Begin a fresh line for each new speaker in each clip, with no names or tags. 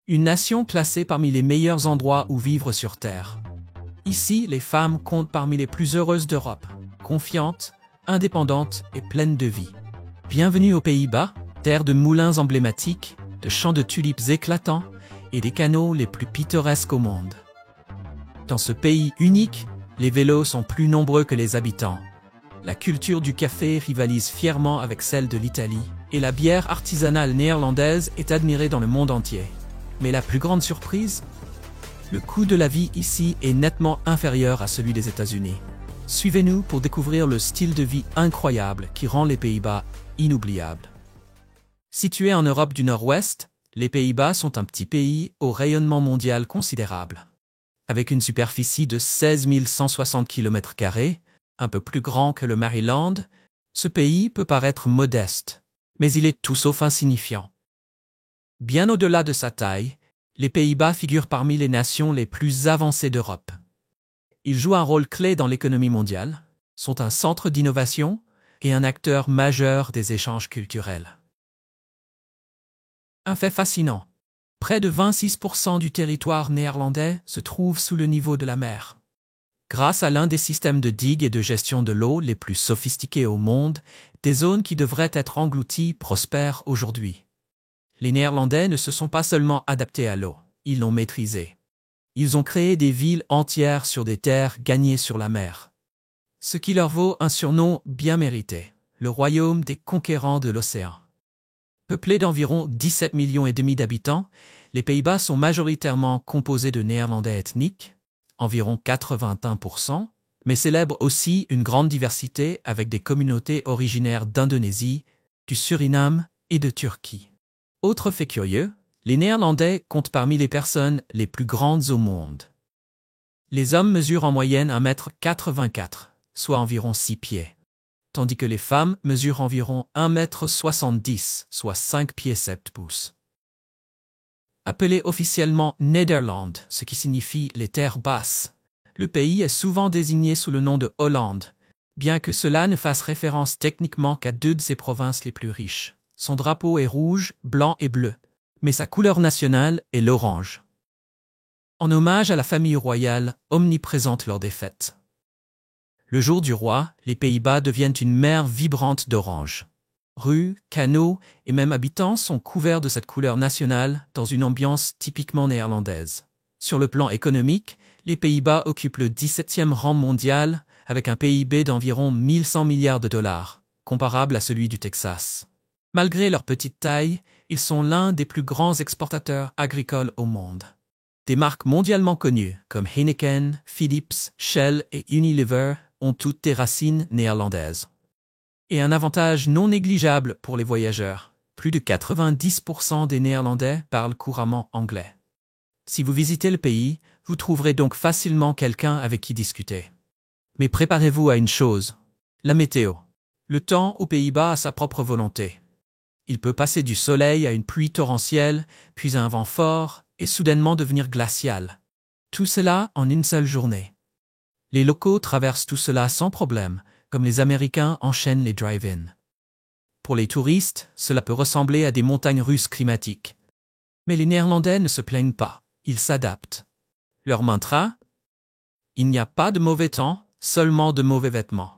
Une nation classée parmi les meilleurs endroits où vivre sur Terre. Ici, les femmes comptent parmi les plus heureuses d'Europe, confiantes, indépendantes et pleines de vie. Bienvenue aux Pays-Bas, terre de moulins emblématiques, de champs de tulipes éclatants et des canaux les plus pittoresques au monde. Dans ce pays unique, les vélos sont plus nombreux que les habitants. La culture du café rivalise fièrement avec celle de l'Italie, et la bière artisanale néerlandaise est admirée dans le monde entier. Mais la plus grande surprise? Le coût de la vie ici est nettement inférieur à celui des États-Unis. Suivez-nous pour découvrir le style de vie incroyable qui rend les Pays-Bas inoubliables. Situés en Europe du Nord-Ouest, les Pays-Bas sont un petit pays au rayonnement mondial considérable. Avec une superficie de 16 160 km², un peu plus grand que le Maryland, ce pays peut paraître modeste, mais il est tout sauf insignifiant. Bien au-delà de sa taille, les Pays-Bas figurent parmi les nations les plus avancées d'Europe. Ils jouent un rôle clé dans l'économie mondiale, sont un centre d'innovation et un acteur majeur des échanges culturels. Un fait fascinant. Près de 26% du territoire néerlandais se trouve sous le niveau de la mer. Grâce à l'un des systèmes de digues et de gestion de l'eau les plus sophistiqués au monde, des zones qui devraient être englouties prospèrent aujourd'hui. Les Néerlandais ne se sont pas seulement adaptés à l'eau, ils l'ont maîtrisée. Ils ont créé des villes entières sur des terres gagnées sur la mer. Ce qui leur vaut un surnom bien mérité, le royaume des conquérants de l'océan. Peuplés d'environ 17,5 millions d'habitants, les Pays-Bas sont majoritairement composés de Néerlandais ethniques, environ 81%, mais célèbrent aussi une grande diversité avec des communautés originaires d'Indonésie, du Suriname et de Turquie. Autre fait curieux, les Néerlandais comptent parmi les personnes les plus grandes au monde. Les hommes mesurent en moyenne 1,84 m, soit environ 6 pieds, tandis que les femmes mesurent environ 1,70 m, soit 5 pieds 7 pouces. Appelé officiellement Nederland, ce qui signifie les terres basses, le pays est souvent désigné sous le nom de Hollande, bien que cela ne fasse référence techniquement qu'à deux de ses provinces les plus riches. Son drapeau est rouge, blanc et bleu, mais sa couleur nationale est l'orange. En hommage à la famille royale, omniprésente lors des fêtes. Le jour du roi, les Pays-Bas deviennent une mer vibrante d'orange. Rues, canaux et même habitants sont couverts de cette couleur nationale dans une ambiance typiquement néerlandaise. Sur le plan économique, les Pays-Bas occupent le 17e rang mondial avec un PIB d'environ 1100 milliards de dollars, comparable à celui du Texas. Malgré leur petite taille, ils sont l'un des plus grands exportateurs agricoles au monde. Des marques mondialement connues comme Heineken, Philips, Shell et Unilever ont toutes des racines néerlandaises. Et un avantage non négligeable pour les voyageurs, plus de 90% des Néerlandais parlent couramment anglais. Si vous visitez le pays, vous trouverez donc facilement quelqu'un avec qui discuter. Mais préparez-vous à une chose, la météo. Le temps aux Pays-Bas a sa propre volonté. Il peut passer du soleil à une pluie torrentielle, puis à un vent fort, et soudainement devenir glacial. Tout cela en une seule journée. Les locaux traversent tout cela sans problème, comme les Américains enchaînent les drive-in. Pour les touristes, cela peut ressembler à des montagnes russes climatiques. Mais les Néerlandais ne se plaignent pas, ils s'adaptent. Leur mantra? Il n'y a pas de mauvais temps, seulement de mauvais vêtements.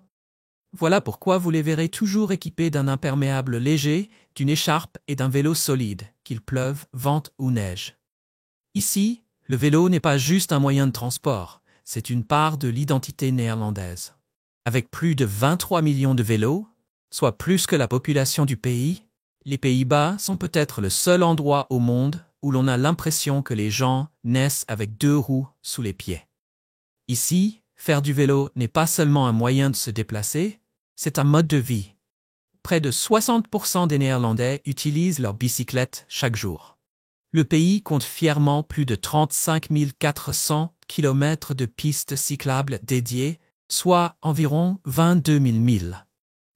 Voilà pourquoi vous les verrez toujours équipés d'un imperméable léger, d'une écharpe et d'un vélo solide, qu'il pleuve, vente ou neige. Ici, le vélo n'est pas juste un moyen de transport, c'est une part de l'identité néerlandaise. Avec plus de 23 millions de vélos, soit plus que la population du pays, les Pays-Bas sont peut-être le seul endroit au monde où l'on a l'impression que les gens naissent avec 2 roues sous les pieds. Ici, faire du vélo n'est pas seulement un moyen de se déplacer, c'est un mode de vie. Près de 60% des Néerlandais utilisent leur bicyclette chaque jour. Le pays compte fièrement plus de 35 400 km de pistes cyclables dédiées, soit environ 22 000 milles.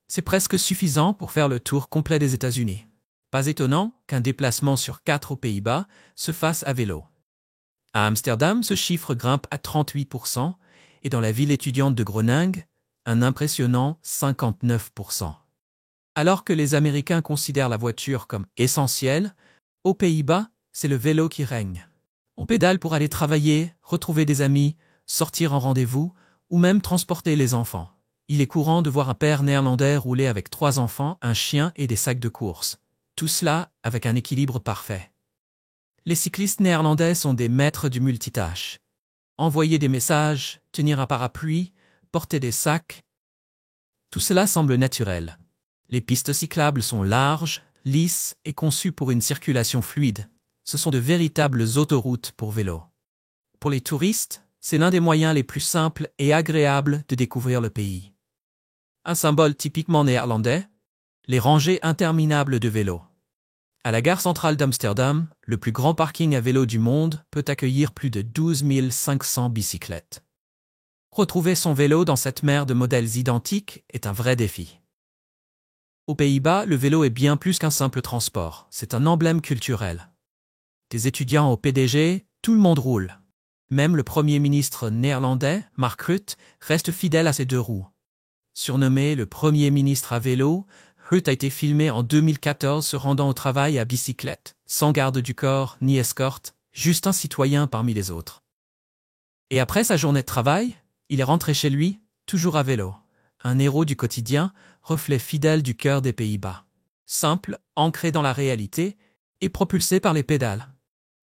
C'est presque suffisant pour faire le tour complet des États-Unis. Pas étonnant qu'un déplacement sur 4 aux Pays-Bas se fasse à vélo. À Amsterdam, ce chiffre grimpe à 38%, et dans la ville étudiante de Groningue, un impressionnant 59%. Alors que les Américains considèrent la voiture comme essentielle, aux Pays-Bas, c'est le vélo qui règne. On pédale pour aller travailler, retrouver des amis, sortir en rendez-vous, ou même transporter les enfants. Il est courant de voir un père néerlandais rouler avec 3 enfants, un chien et des sacs de course. Tout cela avec un équilibre parfait. Les cyclistes néerlandais sont des maîtres du multitâche. Envoyer des messages, tenir un parapluie, porter des sacs. Tout cela semble naturel. Les pistes cyclables sont larges, lisses et conçues pour une circulation fluide. Ce sont de véritables autoroutes pour vélo. Pour les touristes, c'est l'un des moyens les plus simples et agréables de découvrir le pays. Un symbole typiquement néerlandais, les rangées interminables de vélos. À la gare centrale d'Amsterdam, le plus grand parking à vélo du monde peut accueillir plus de 12 500 bicyclettes. Retrouver son vélo dans cette mer de modèles identiques est un vrai défi. Aux Pays-Bas, le vélo est bien plus qu'un simple transport, c'est un emblème culturel. Des étudiants au PDG, tout le monde roule. Même le Premier ministre néerlandais, Mark Rutte, reste fidèle à ses 2 roues. Surnommé le Premier ministre à vélo, Rutte a été filmé en 2014 se rendant au travail à bicyclette, sans garde du corps ni escorte, juste un citoyen parmi les autres. Et après sa journée de travail, il est rentré chez lui, toujours à vélo. Un héros du quotidien, reflet fidèle du cœur des Pays-Bas. Simple, ancré dans la réalité, et propulsé par les pédales.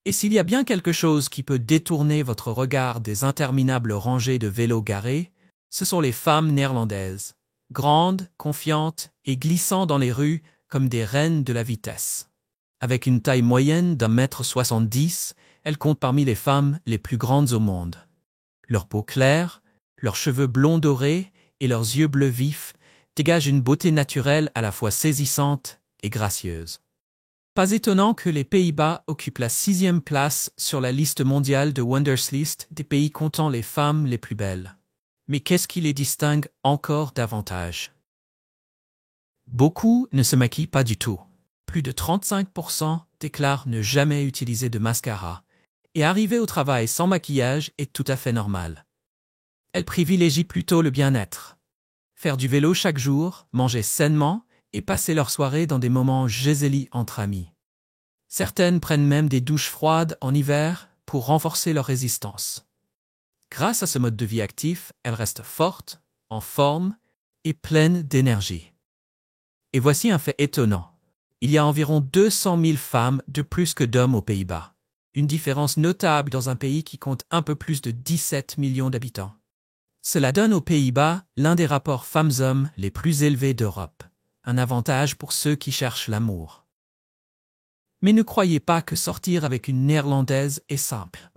Et s'il y a bien quelque chose qui peut détourner votre regard des interminables rangées de vélos garés, ce sont les femmes néerlandaises. Grandes, confiantes et glissant dans les rues comme des reines de la vitesse. Avec une taille moyenne d'1,70 m, elles comptent parmi les femmes les plus grandes au monde. Leur peau claire, leurs cheveux blonds dorés et leurs yeux bleus vifs dégagent une beauté naturelle à la fois saisissante et gracieuse. Pas étonnant que les Pays-Bas occupent la 6e place sur la liste mondiale de Wonderslist des pays comptant les femmes les plus belles. Mais qu'est-ce qui les distingue encore davantage? Beaucoup ne se maquillent pas du tout. Plus de 35% déclarent ne jamais utiliser de mascara. Et arriver au travail sans maquillage est tout à fait normal. Elles privilégient plutôt le bien-être. Faire du vélo chaque jour, manger sainement et passer leur soirée dans des moments gesellis entre amis. Certaines prennent même des douches froides en hiver pour renforcer leur résistance. Grâce à ce mode de vie actif, elles restent fortes, en forme et pleines d'énergie. Et voici un fait étonnant. Il y a environ 200 000 femmes de plus que d'hommes aux Pays-Bas. Une différence notable dans un pays qui compte un peu plus de 17 millions d'habitants. Cela donne aux Pays-Bas l'un des rapports femmes-hommes les plus élevés d'Europe. Un avantage pour ceux qui cherchent l'amour. Mais ne croyez pas que sortir avec une Néerlandaise est simple.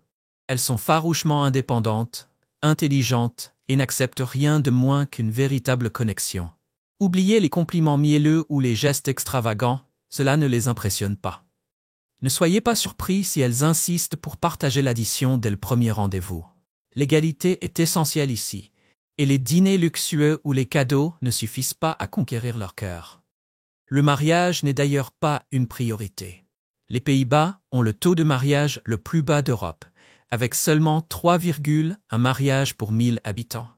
Elles sont farouchement indépendantes, intelligentes et n'acceptent rien de moins qu'une véritable connexion. Oubliez les compliments mielleux ou les gestes extravagants, cela ne les impressionne pas. Ne soyez pas surpris si elles insistent pour partager l'addition dès le premier rendez-vous. L'égalité est essentielle ici, et les dîners luxueux ou les cadeaux ne suffisent pas à conquérir leur cœur. Le mariage n'est d'ailleurs pas une priorité. Les Pays-Bas ont le taux de mariage le plus bas d'Europe, avec seulement 3,1 mariages pour 1000 habitants.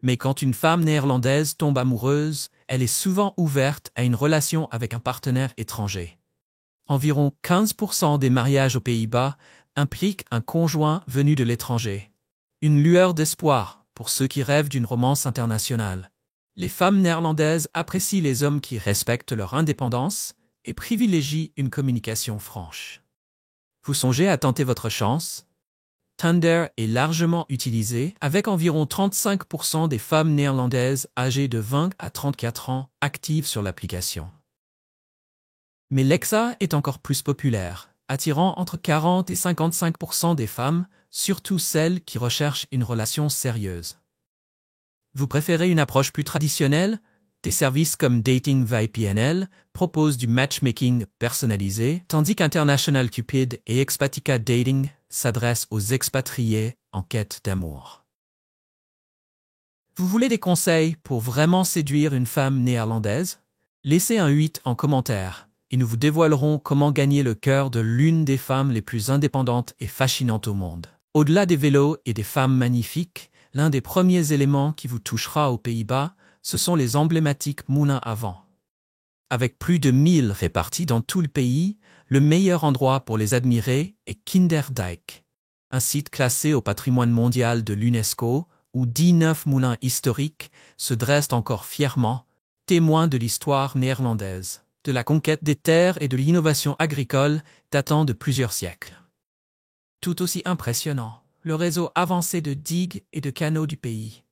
Mais quand une femme néerlandaise tombe amoureuse, elle est souvent ouverte à une relation avec un partenaire étranger. Environ 15% des mariages aux Pays-Bas impliquent un conjoint venu de l'étranger. Une lueur d'espoir pour ceux qui rêvent d'une romance internationale. Les femmes néerlandaises apprécient les hommes qui respectent leur indépendance et privilégient une communication franche. Vous songez à tenter votre chance? Tinder est largement utilisé, avec environ 35% des femmes néerlandaises âgées de 20 à 34 ans actives sur l'application. Mais Lexa est encore plus populaire, attirant entre 40 et 55% des femmes, surtout celles qui recherchent une relation sérieuse. Vous préférez une approche plus traditionnelle? Des services comme Dating VPNL proposent du matchmaking personnalisé, tandis qu'International Cupid et Expatica Dating s'adressent aux expatriés en quête d'amour. Vous voulez des conseils pour vraiment séduire une femme néerlandaise? Laissez un 8 en commentaire et nous vous dévoilerons comment gagner le cœur de l'une des femmes les plus indépendantes et fascinantes au monde. Au-delà des vélos et des femmes magnifiques, l'un des premiers éléments qui vous touchera aux Pays-Bas, ce sont les emblématiques moulins à vent. Avec plus de 1000 répartis dans tout le pays, le meilleur endroit pour les admirer est Kinderdijk, un site classé au patrimoine mondial de l'UNESCO, où 19 moulins historiques se dressent encore fièrement, témoins de l'histoire néerlandaise, de la conquête des terres et de l'innovation agricole datant de plusieurs siècles. Tout aussi impressionnant, le réseau avancé de digues et de canaux du pays.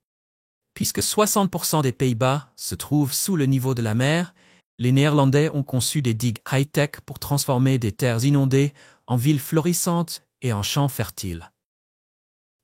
Puisque 60% des Pays-Bas se trouvent sous le niveau de la mer, les Néerlandais ont conçu des digues high-tech pour transformer des terres inondées en villes florissantes et en champs fertiles.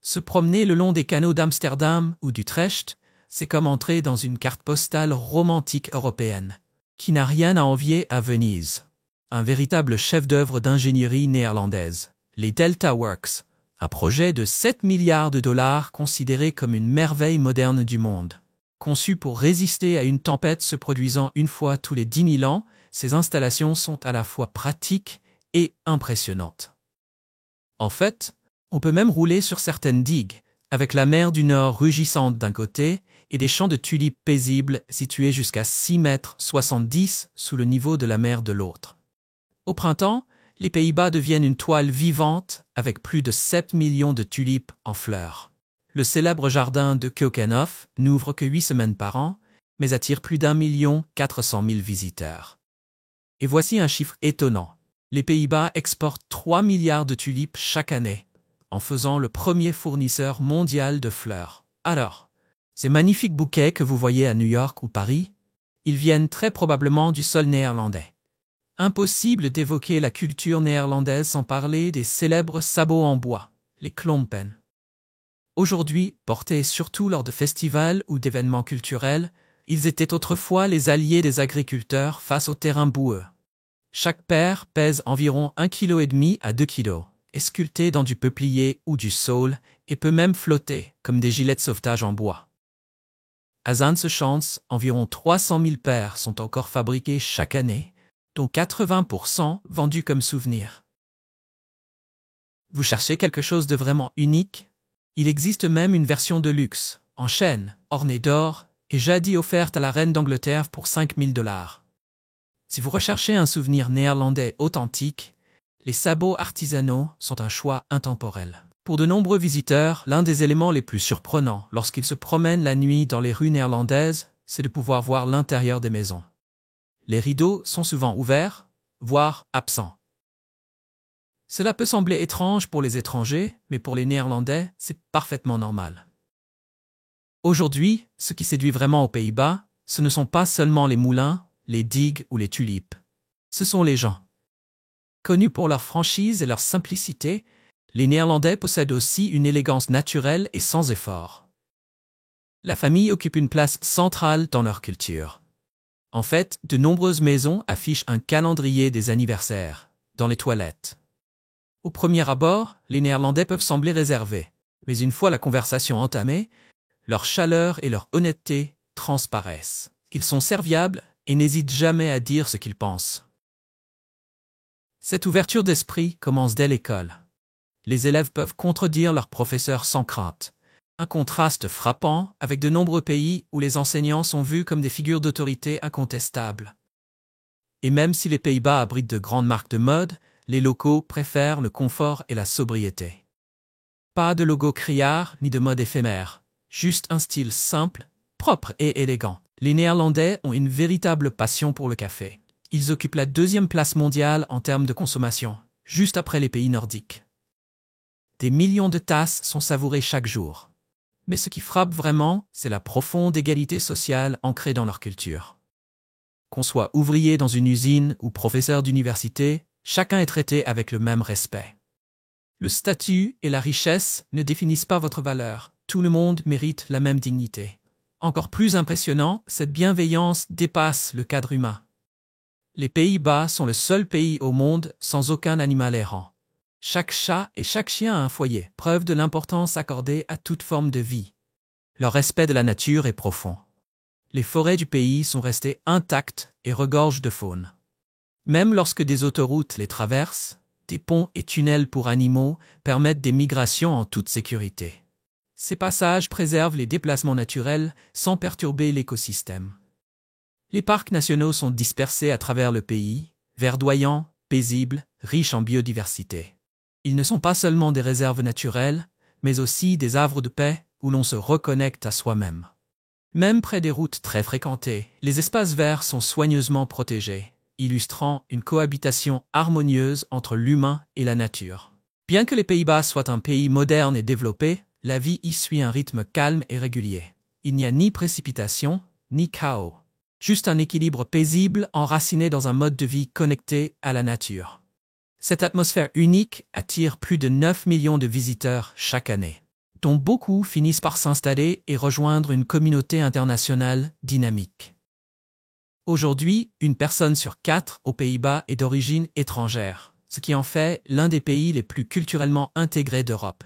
Se promener le long des canaux d'Amsterdam ou d'Utrecht, c'est comme entrer dans une carte postale romantique européenne, qui n'a rien à envier à Venise. Un véritable chef-d'œuvre d'ingénierie néerlandaise, les Delta Works, un projet de 7 milliards de dollars considéré comme une merveille moderne du monde. Conçu pour résister à une tempête se produisant une fois tous les 10 000 ans, ces installations sont à la fois pratiques et impressionnantes. En fait, on peut même rouler sur certaines digues, avec la mer du Nord rugissante d'un côté et des champs de tulipes paisibles situés jusqu'à 6,70 m sous le niveau de la mer de l'autre. Au printemps, les Pays-Bas deviennent une toile vivante avec plus de 7 millions de tulipes en fleurs. Le célèbre jardin de Keukenhof n'ouvre que 8 semaines par an, mais attire plus d'1,4 million visiteurs. Et voici un chiffre étonnant. Les Pays-Bas exportent 3 milliards de tulipes chaque année, en faisant le premier fournisseur mondial de fleurs. Alors, ces magnifiques bouquets que vous voyez à New York ou Paris, ils viennent très probablement du sol néerlandais. Impossible d'évoquer la culture néerlandaise sans parler des célèbres sabots en bois, les klompen. Aujourd'hui, portés surtout lors de festivals ou d'événements culturels, ils étaient autrefois les alliés des agriculteurs face aux terrains boueux. Chaque paire pèse environ 1,5 kg à 2 kg, est sculptée dans du peuplier ou du saule et peut même flotter, comme des gilets de sauvetage en bois. À Zaanse-Schans, environ 300 000 paires sont encore fabriquées chaque année, dont 80% vendus comme souvenirs. Vous cherchez quelque chose de vraiment unique? Il existe même une version de luxe, en chêne, ornée d'or, et jadis offerte à la reine d'Angleterre pour 5 000 $. Si vous recherchez un souvenir néerlandais authentique, les sabots artisanaux sont un choix intemporel. Pour de nombreux visiteurs, l'un des éléments les plus surprenants lorsqu'ils se promènent la nuit dans les rues néerlandaises, c'est de pouvoir voir l'intérieur des maisons. Les rideaux sont souvent ouverts, voire absents. Cela peut sembler étrange pour les étrangers, mais pour les Néerlandais, c'est parfaitement normal. Aujourd'hui, ce qui séduit vraiment aux Pays-Bas, ce ne sont pas seulement les moulins, les digues ou les tulipes. Ce sont les gens. Connus pour leur franchise et leur simplicité, les Néerlandais possèdent aussi une élégance naturelle et sans effort. La famille occupe une place centrale dans leur culture. En fait, de nombreuses maisons affichent un calendrier des anniversaires, dans les toilettes. Au premier abord, les Néerlandais peuvent sembler réservés, mais une fois la conversation entamée, leur chaleur et leur honnêteté transparaissent. Ils sont serviables et n'hésitent jamais à dire ce qu'ils pensent. Cette ouverture d'esprit commence dès l'école. Les élèves peuvent contredire leurs professeurs sans crainte. Un contraste frappant avec de nombreux pays où les enseignants sont vus comme des figures d'autorité incontestables. Et même si les Pays-Bas abritent de grandes marques de mode, les locaux préfèrent le confort et la sobriété. Pas de logo criard ni de mode éphémère, juste un style simple, propre et élégant. Les Néerlandais ont une véritable passion pour le café. Ils occupent la 2e place mondiale en termes de consommation, juste après les pays nordiques. Des millions de tasses sont savourées chaque jour. Mais ce qui frappe vraiment, c'est la profonde égalité sociale ancrée dans leur culture. Qu'on soit ouvrier dans une usine ou professeur d'université, chacun est traité avec le même respect. Le statut et la richesse ne définissent pas votre valeur. Tout le monde mérite la même dignité. Encore plus impressionnant, cette bienveillance dépasse le cadre humain. Les Pays-Bas sont le seul pays au monde sans aucun animal errant. Chaque chat et chaque chien a un foyer, preuve de l'importance accordée à toute forme de vie. Leur respect de la nature est profond. Les forêts du pays sont restées intactes et regorgent de faune. Même lorsque des autoroutes les traversent, des ponts et tunnels pour animaux permettent des migrations en toute sécurité. Ces passages préservent les déplacements naturels sans perturber l'écosystème. Les parcs nationaux sont dispersés à travers le pays, verdoyants, paisibles, riches en biodiversité. Ils ne sont pas seulement des réserves naturelles, mais aussi des havres de paix où l'on se reconnecte à soi-même. Même près des routes très fréquentées, les espaces verts sont soigneusement protégés, illustrant une cohabitation harmonieuse entre l'humain et la nature. Bien que les Pays-Bas soient un pays moderne et développé, la vie y suit un rythme calme et régulier. Il n'y a ni précipitation, ni chaos. Juste un équilibre paisible enraciné dans un mode de vie connecté à la nature. Cette atmosphère unique attire plus de 9 millions de visiteurs chaque année, dont beaucoup finissent par s'installer et rejoindre une communauté internationale dynamique. Aujourd'hui, une personne sur 4 aux Pays-Bas est d'origine étrangère, ce qui en fait l'un des pays les plus culturellement intégrés d'Europe.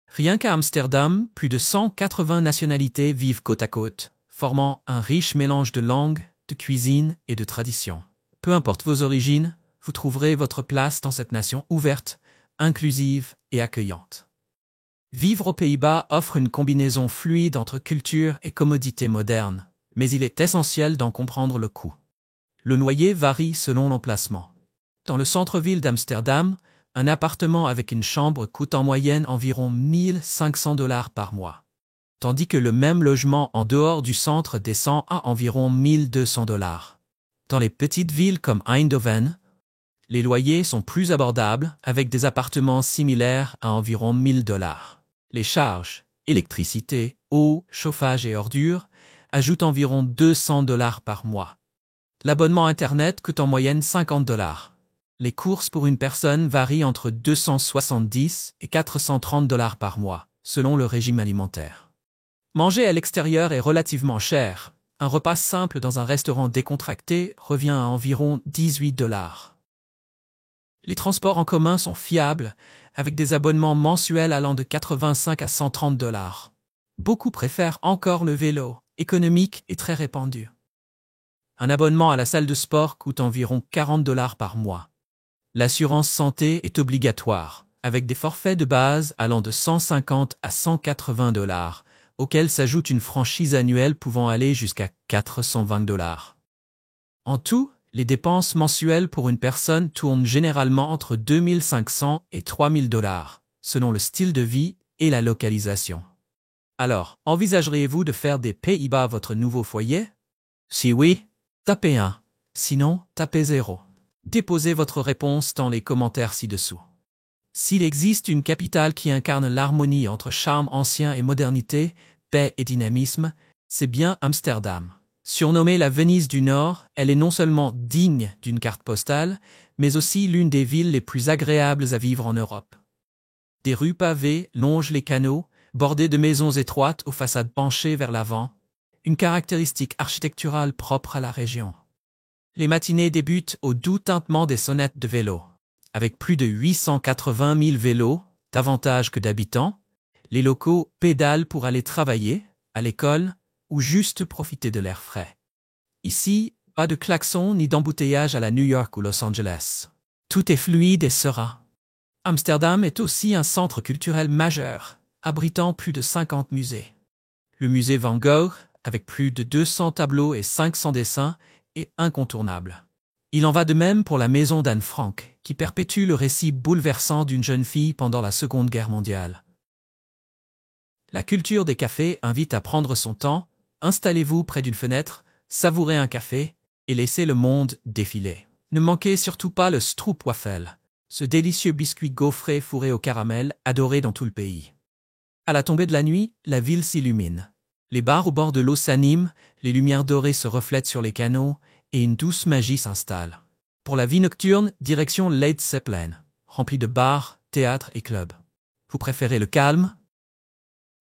Rien qu'à Amsterdam, plus de 180 nationalités vivent côte à côte, formant un riche mélange de langues, de cuisine et de traditions. Peu importe vos origines, vous trouverez votre place dans cette nation ouverte, inclusive et accueillante. Vivre aux Pays-Bas offre une combinaison fluide entre culture et commodité moderne, mais il est essentiel d'en comprendre le coût. Le loyer varie selon l'emplacement. Dans le centre-ville d'Amsterdam, un appartement avec une chambre coûte en moyenne environ 1500 $ par mois, tandis que le même logement en dehors du centre descend à environ 1200 $. Dans les petites villes comme Eindhoven, les loyers sont plus abordables avec des appartements similaires à environ 1000 $. Les charges, électricité, eau, chauffage et ordures, ajoutent environ 200 $ par mois. L'abonnement Internet coûte en moyenne 50 $. Les courses pour une personne varient entre 270 et 430 $ par mois, selon le régime alimentaire. Manger à l'extérieur est relativement cher. Un repas simple dans un restaurant décontracté revient à environ 18 $. Les transports en commun sont fiables, avec des abonnements mensuels allant de 85 à 130 $. Beaucoup préfèrent encore le vélo, économique et très répandu. Un abonnement à la salle de sport coûte environ 40 $ par mois. L'assurance santé est obligatoire, avec des forfaits de base allant de 150 à 180 $, auxquels s'ajoute une franchise annuelle pouvant aller jusqu'à 420 $. En tout, les dépenses mensuelles pour une personne tournent généralement entre 2500 et 3000 $, selon le style de vie et la localisation. Alors, envisageriez-vous de faire des Pays-Bas votre nouveau foyer? Si oui, tapez 1. Sinon, tapez 0. Déposez votre réponse dans les commentaires ci-dessous. S'il existe une capitale qui incarne l'harmonie entre charme ancien et modernité, paix et dynamisme, c'est bien Amsterdam. Surnommée la Venise du Nord, elle est non seulement digne d'une carte postale, mais aussi l'une des villes les plus agréables à vivre en Europe. Des rues pavées longent les canaux, bordées de maisons étroites aux façades penchées vers l'avant, une caractéristique architecturale propre à la région. Les matinées débutent au doux tintement des sonnettes de vélo. Avec plus de 880 000 vélos, davantage que d'habitants, les locaux pédalent pour aller travailler, à l'école ou juste profiter de l'air frais. Ici, pas de klaxon ni d'embouteillage à la New York ou Los Angeles. Tout est fluide et serein. Amsterdam est aussi un centre culturel majeur, abritant plus de 50 musées. Le musée Van Gogh, avec plus de 200 tableaux et 500 dessins, est incontournable. Il en va de même pour la maison d'Anne Frank, qui perpétue le récit bouleversant d'une jeune fille pendant la Seconde Guerre mondiale. La culture des cafés invite à prendre son temps, installez-vous près d'une fenêtre, savourez un café et laissez le monde défiler. Ne manquez surtout pas le stroopwafel, ce délicieux biscuit gaufré fourré au caramel adoré dans tout le pays. À la tombée de la nuit, la ville s'illumine. Les bars au bord de l'eau s'animent, les lumières dorées se reflètent sur les canaux et une douce magie s'installe. Pour la vie nocturne, direction Led Zeppelin, remplie de bars, théâtres et clubs. Vous préférez le calme?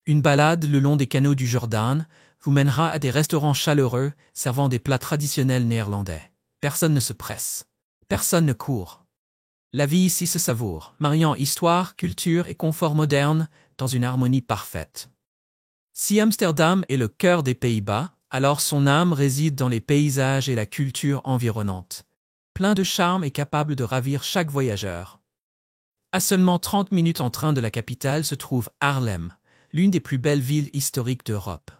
Une balade le long des canaux du Jordan vous mènera à des restaurants chaleureux servant des plats traditionnels néerlandais. Personne ne se presse. Personne ne court. La vie ici se savoure, mariant histoire, culture et confort moderne dans une harmonie parfaite. Si Amsterdam est le cœur des Pays-Bas, alors son âme réside dans les paysages et la culture environnante. Plein de charme et capable de ravir chaque voyageur. À seulement 30 minutes en train de la capitale se trouve Haarlem, l'une des plus belles villes historiques d'Europe.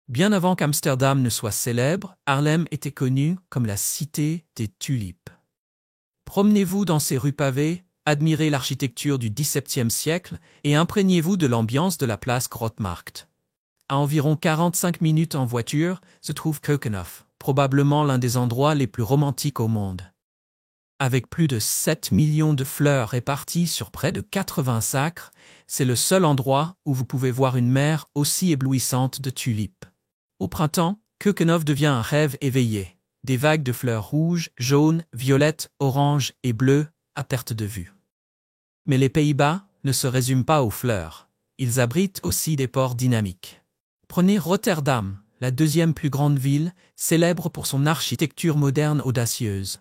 Bien avant qu'Amsterdam ne soit célèbre, Haarlem était connue comme la cité des tulipes. Promenez-vous dans ces rues pavées, admirez l'architecture du XVIIe siècle et imprégnez-vous de l'ambiance de la place Grootmarkt. À environ 45 minutes en voiture se trouve Keukenhof, probablement l'un des endroits les plus romantiques au monde. Avec plus de 7 millions de fleurs réparties sur près de 80 acres, c'est le seul endroit où vous pouvez voir une mer aussi éblouissante de tulipes. Au printemps, Keukenhof devient un rêve éveillé. Des vagues de fleurs rouges, jaunes, violettes, oranges et bleues à perte de vue. Mais les Pays-Bas ne se résument pas aux fleurs. Ils abritent aussi des ports dynamiques. Prenez Rotterdam, la deuxième plus grande ville, célèbre pour son architecture moderne audacieuse.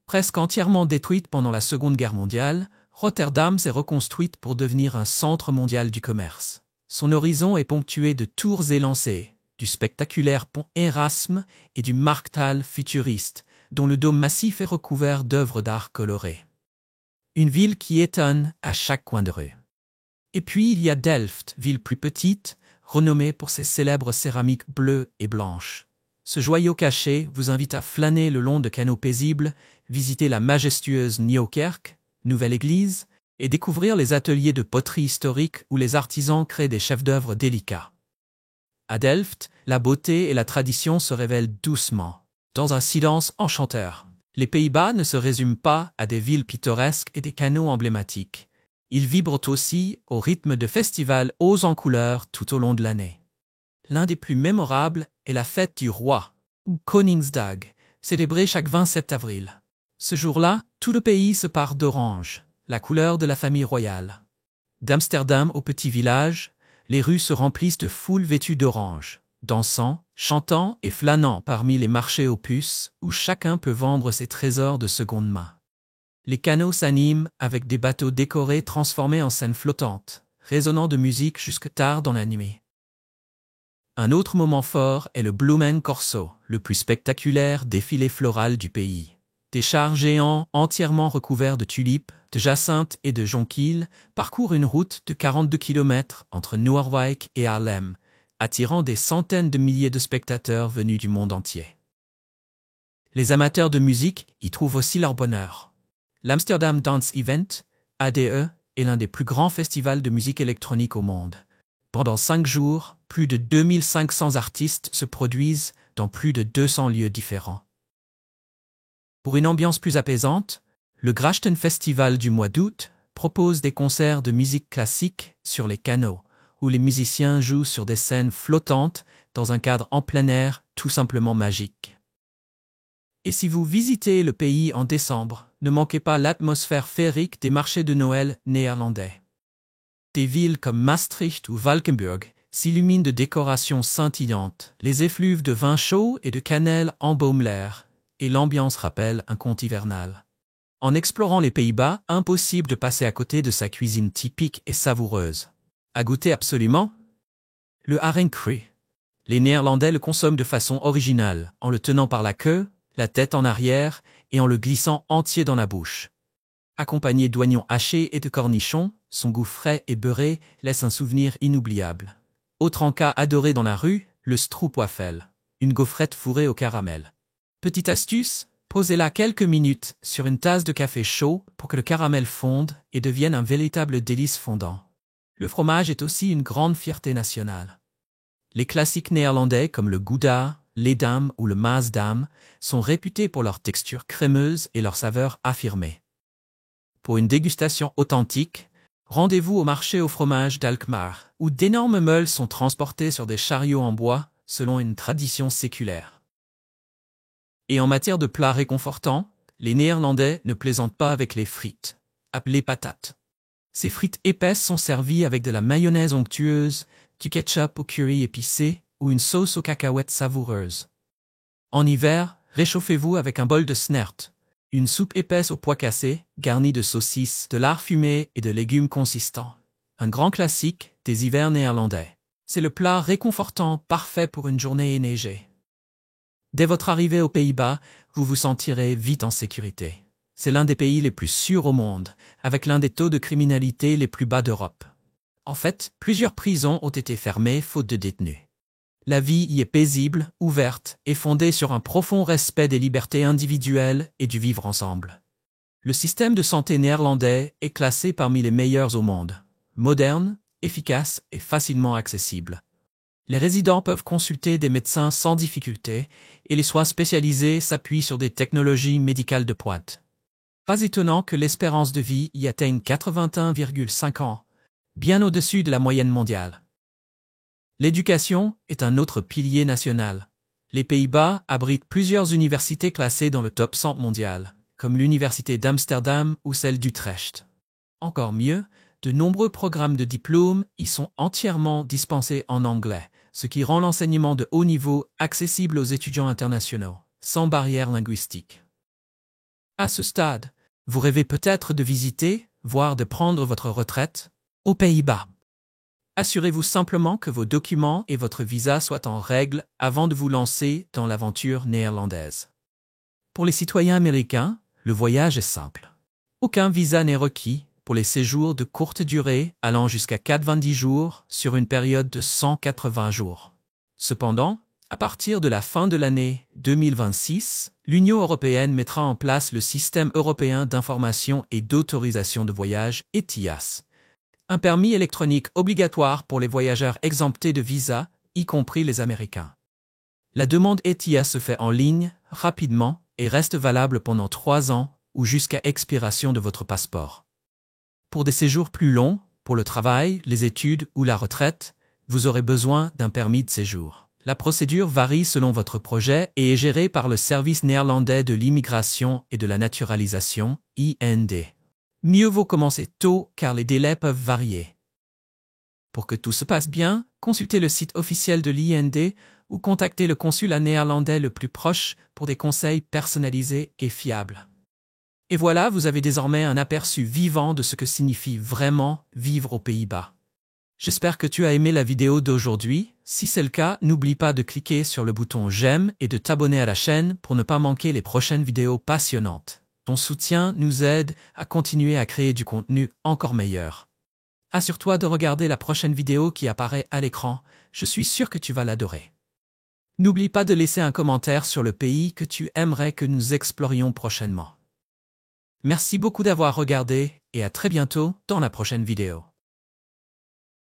Presque entièrement détruite pendant la Seconde Guerre mondiale, Rotterdam s'est reconstruite pour devenir un centre mondial du commerce. Son horizon est ponctué de tours élancées, du spectaculaire pont Erasme et du Markthal futuriste, dont le dôme massif est recouvert d'œuvres d'art colorées. Une ville qui étonne à chaque coin de rue. Et puis il y a Delft, ville plus petite, renommée pour ses célèbres céramiques bleues et blanches. Ce joyau caché vous invite à flâner le long de canaux paisibles, visiter la majestueuse Nieuwkerk, nouvelle église, et découvrir les ateliers de poterie historique où les artisans créent des chefs-d'œuvre délicats. À Delft, la beauté et la tradition se révèlent doucement, dans un silence enchanteur. Les Pays-Bas ne se résument pas à des villes pittoresques et des canaux emblématiques. Ils vibrent aussi au rythme de festivals hauts en couleurs tout au long de l'année. L'un des plus mémorables est la fête du roi, ou Koningsdag, célébrée chaque 27 avril. Ce jour-là, tout le pays se pare d'orange, la couleur de la famille royale. D'Amsterdam au petit village, les rues se remplissent de foules vêtues d'orange, dansant, chantant et flânant parmi les marchés aux puces où chacun peut vendre ses trésors de seconde main. Les canaux s'animent avec des bateaux décorés transformés en scènes flottantes, résonnant de musique jusque tard dans la nuit. Un autre moment fort est le Blumencorso, le plus spectaculaire défilé floral du pays. Des chars géants entièrement recouverts de tulipes, de jacinthes et de jonquilles parcourent une route de 42 km entre Noordwijk et Haarlem, attirant des centaines de milliers de spectateurs venus du monde entier. Les amateurs de musique y trouvent aussi leur bonheur. L'Amsterdam Dance Event, ADE, est l'un des plus grands festivals de musique électronique au monde. Pendant 5 jours, plus de 2500 artistes se produisent dans plus de 200 lieux différents. Pour une ambiance plus apaisante, le Grachten Festival du mois d'août propose des concerts de musique classique sur les canaux, où les musiciens jouent sur des scènes flottantes dans un cadre en plein air tout simplement magique. Et si vous visitez le pays en décembre, ne manquez pas l'atmosphère féerique des marchés de Noël néerlandais. Des villes comme Maastricht ou Valkenburg s'illuminent de décorations scintillantes, les effluves de vin chaud et de cannelle embaument l'air, et l'ambiance rappelle un conte hivernal. En explorant les Pays-Bas, impossible de passer à côté de sa cuisine typique et savoureuse. À goûter absolument? Le haringcru. Les Néerlandais le consomment de façon originale, en le tenant par la queue, la tête en arrière et en le glissant entier dans la bouche. Accompagné d'oignons hachés et de cornichons, son goût frais et beurré laisse un souvenir inoubliable. Autre encas adoré dans la rue, le stroopwafel, une gaufrette fourrée au caramel. Petite astuce, posez-la quelques minutes sur une tasse de café chaud pour que le caramel fonde et devienne un véritable délice fondant. Le fromage est aussi une grande fierté nationale. Les classiques néerlandais comme le Gouda, l'Edam ou le Maasdam sont réputés pour leur texture crémeuse et leur saveur affirmée. Pour une dégustation authentique, rendez-vous au marché au fromage d'Alkmaar, où d'énormes meules sont transportées sur des chariots en bois selon une tradition séculaire. Et en matière de plats réconfortants, les Néerlandais ne plaisantent pas avec les frites, appelées patates. Ces frites épaisses sont servies avec de la mayonnaise onctueuse, du ketchup au curry épicé ou une sauce aux cacahuètes savoureuse. En hiver, réchauffez-vous avec un bol de snert, une soupe épaisse aux pois cassés, garnie de saucisses, de lard fumé et de légumes consistants. Un grand classique des hivers néerlandais. C'est le plat réconfortant parfait pour une journée enneigée. Dès votre arrivée aux Pays-Bas, vous vous sentirez vite en sécurité. C'est l'un des pays les plus sûrs au monde, avec l'un des taux de criminalité les plus bas d'Europe. En fait, plusieurs prisons ont été fermées faute de détenus. La vie y est paisible, ouverte et fondée sur un profond respect des libertés individuelles et du vivre ensemble. Le système de santé néerlandais est classé parmi les meilleurs au monde. Moderne, efficace et facilement accessible. Les résidents peuvent consulter des médecins sans difficulté et les soins spécialisés s'appuient sur des technologies médicales de pointe. Pas étonnant que l'espérance de vie y atteigne 81,5 ans, bien au-dessus de la moyenne mondiale. L'éducation est un autre pilier national. Les Pays-Bas abritent plusieurs universités classées dans le top 100 mondial, comme l'université d'Amsterdam ou celle d'Utrecht. Encore mieux, de nombreux programmes de diplôme y sont entièrement dispensés en anglais, ce qui rend l'enseignement de haut niveau accessible aux étudiants internationaux, sans barrière linguistique. À ce stade, vous rêvez peut-être de visiter, voire de prendre votre retraite aux Pays-Bas. Assurez-vous simplement que vos documents et votre visa soient en règle avant de vous lancer dans l'aventure néerlandaise. Pour les citoyens américains, le voyage est simple. Aucun visa n'est requis pour les séjours de courte durée allant jusqu'à 90 jours sur une période de 180 jours. Cependant, à partir de la fin de l'année 2026, l'Union européenne mettra en place le Système européen d'information et d'autorisation de voyage ETIAS, un permis électronique obligatoire pour les voyageurs exemptés de visa, y compris les Américains. La demande ETIAS se fait en ligne, rapidement, et reste valable pendant 3 ans ou jusqu'à expiration de votre passeport. Pour des séjours plus longs, pour le travail, les études ou la retraite, vous aurez besoin d'un permis de séjour. La procédure varie selon votre projet et est gérée par le Service néerlandais de l'immigration et de la naturalisation, IND. Mieux vaut commencer tôt car les délais peuvent varier. Pour que tout se passe bien, consultez le site officiel de l'IND ou contactez le consulat néerlandais le plus proche pour des conseils personnalisés et fiables. Et voilà, vous avez désormais un aperçu vivant de ce que signifie vraiment vivre aux Pays-Bas. J'espère que tu as aimé la vidéo d'aujourd'hui. Si c'est le cas, n'oublie pas de cliquer sur le bouton j'aime et de t'abonner à la chaîne pour ne pas manquer les prochaines vidéos passionnantes. Ton soutien nous aide à continuer à créer du contenu encore meilleur. Assure-toi de regarder la prochaine vidéo qui apparaît à l'écran, je suis sûr que tu vas l'adorer. N'oublie pas de laisser un commentaire sur le pays que tu aimerais que nous explorions prochainement. Merci beaucoup d'avoir regardé et à très bientôt dans la prochaine vidéo.